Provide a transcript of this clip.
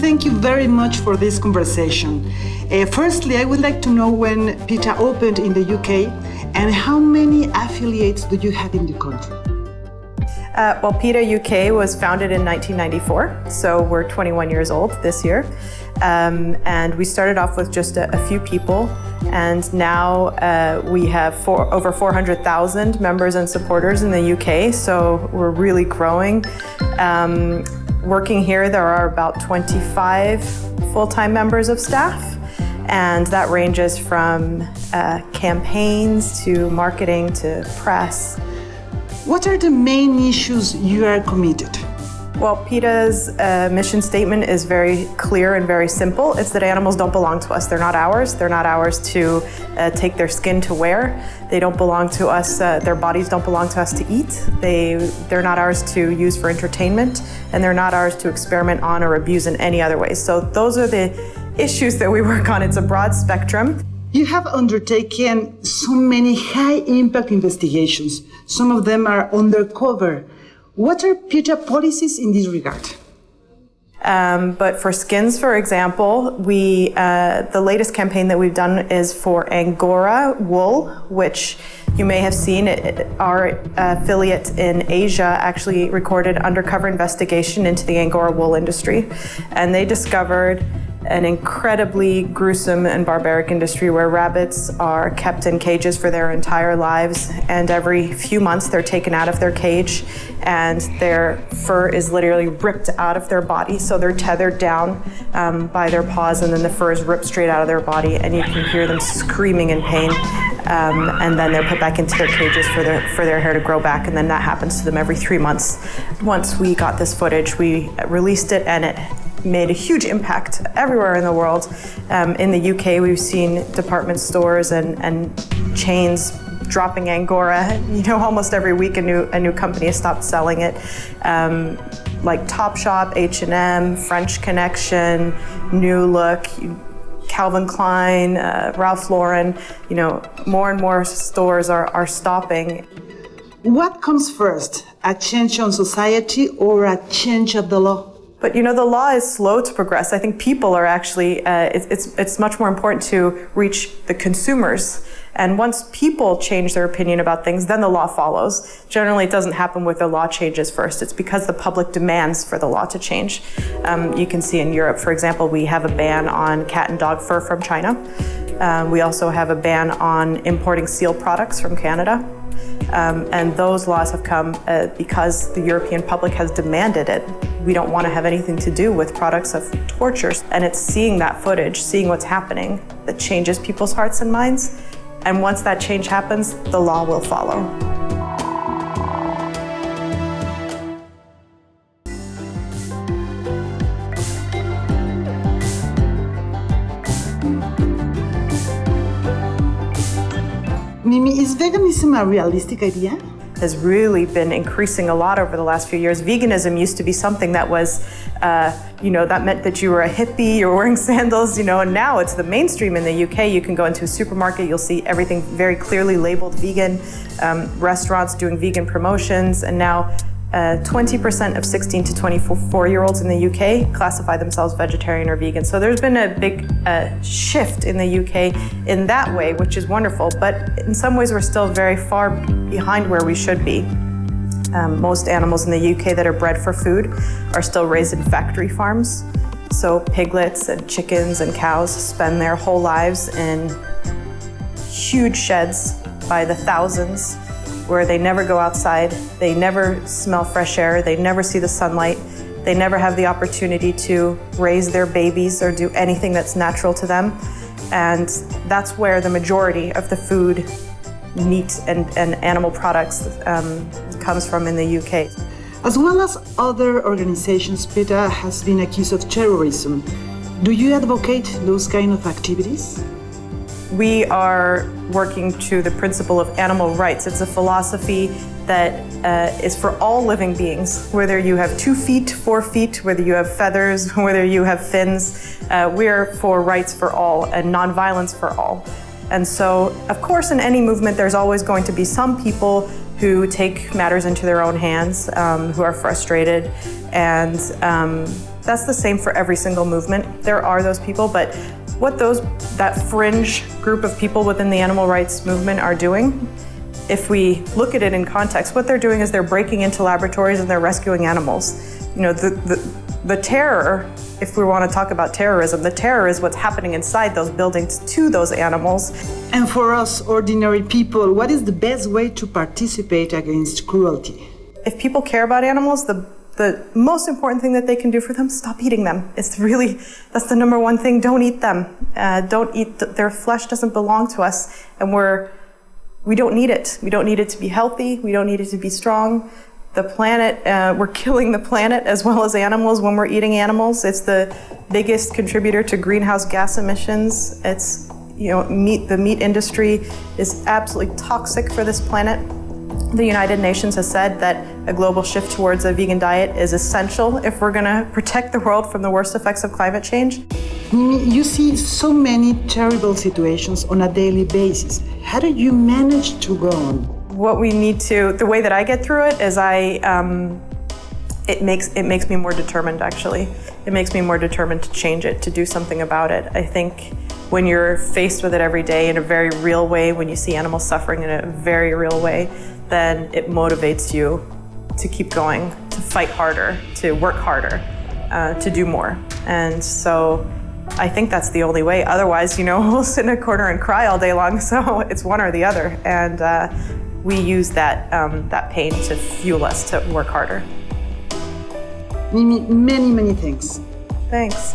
thank you very much for this conversation. Firstly, I would like to know when PETA opened in the UK and how many affiliates do you have in the country? Well, PETA UK was founded in 1994, so we're 21 years old this year. And we started off with just a few people, and now we have over 400,000 members and supporters in the UK, so we're really growing. Working here, there are about 25 full-time members of staff, and that ranges from campaigns to marketing to press. What are the main issues you are committed? Well, PETA's mission statement is very clear and very simple. It's that animals don't belong to us. They're not ours. They're not ours to take their skin to wear. They don't belong to us. Their bodies don't belong to us to eat. They're not ours to use for entertainment, and they're not ours to experiment on or abuse in any other way. So those are the issues that we work on. It's a broad spectrum. You have undertaken so many high-impact investigations. Some of them are undercover. What are PETA policies in this regard? But for skins, for example, the latest campaign that we've done is for Angora wool, which you may have seen. Our affiliate in Asia actually recorded undercover investigation into the Angora wool industry, and they discovered an incredibly gruesome and barbaric industry where rabbits are kept in cages for their entire lives, and every few months they're taken out of their cage and their fur is literally ripped out of their body. So they're tethered down by their paws, and then the fur is ripped straight out of their body, and you can hear them screaming in pain. And then they're put back into their cages for their hair to grow back, and then that happens to them every 3 months. Once we got this footage, we released it, and it made a huge impact everywhere in the world. In the UK, we've seen department stores and chains dropping Angora. You know, almost every week a new company has stopped selling it. Like Topshop, H&M, French Connection, New Look, Calvin Klein, Ralph Lauren. You know, more and more stores are stopping. What comes first, a change on society or a change of the law? But you know, the law is slow to progress. I think people are actually, it's much more important to reach the consumers. And once people change their opinion about things, then the law follows. Generally, it doesn't happen with the law changes first. It's because the public demands for the law to change. You can see in Europe, for example, we have a ban on cat and dog fur from China. We also have a ban on importing seal products from Canada. And those laws have come because the European public has demanded it. We don't want to have anything to do with products of torture. And it's seeing that footage, seeing what's happening, that changes people's hearts and minds. And once that change happens, the law will follow. Mimi, is veganism a realistic idea? Has really been increasing a lot over the last few years. Veganism used to be something that was, that meant that you were a hippie, you were wearing sandals, and now it's the mainstream in the UK. You can go into a supermarket, you'll see everything very clearly labeled vegan, restaurants doing vegan promotions, and now 20% of 16 to 24-year-olds in the UK classify themselves vegetarian or vegan. So there's been a big shift in the UK in that way, which is wonderful, but in some ways we're still very far behind where we should be. Most animals in the UK that are bred for food are still raised in factory farms. So piglets and chickens and cows spend their whole lives in huge sheds by the thousands, where they never go outside, they never smell fresh air, they never see the sunlight, they never have the opportunity to raise their babies or do anything that's natural to them. And that's where the majority of the food, meat and animal products comes from in the UK. As well as other organizations, PETA has been accused of terrorism. Do you advocate those kind of activities? We are working to the principle of animal rights. It's a philosophy that is for all living beings, whether you have 2 feet, 4 feet, whether you have feathers, whether you have fins. We're for rights for all and nonviolence for all. And so, of course, in any movement, there's always going to be some people who take matters into their own hands, who are frustrated and That's the same for every single movement. There are those people, but what that fringe group of people within the animal rights movement are doing, if we look at it in context, what they're doing is they're breaking into laboratories and they're rescuing animals. You know, the terror, if we want to talk about terrorism, the terror is what's happening inside those buildings to those animals. And for us ordinary people, what is the best way to participate against cruelty? If people care about animals, the most important thing that they can do for them, stop eating them. That's the number one thing. Don't eat them. Don't eat their flesh. Doesn't belong to us, and we don't need it. We don't need it to be healthy. We don't need it to be strong. The planet, we're killing the planet as well as animals when we're eating animals. It's the biggest contributor to greenhouse gas emissions. It's, the meat industry is absolutely toxic for this planet. The United Nations has said that a global shift towards a vegan diet is essential if we're going to protect the world from the worst effects of climate change. Mimi, you see so many terrible situations on a daily basis. How do you manage to go on? The way that I get through it is it makes me more determined, actually. It makes me more determined to change it, to do something about it. I think when you're faced with it every day in a very real way, when you see animals suffering in a very real way, then it motivates you to keep going, to fight harder, to work harder, to do more. And so I think that's the only way. Otherwise, we'll sit in a corner and cry all day long. So it's one or the other. And we use that pain to fuel us to work harder. Mimi, many, many thanks. Thanks.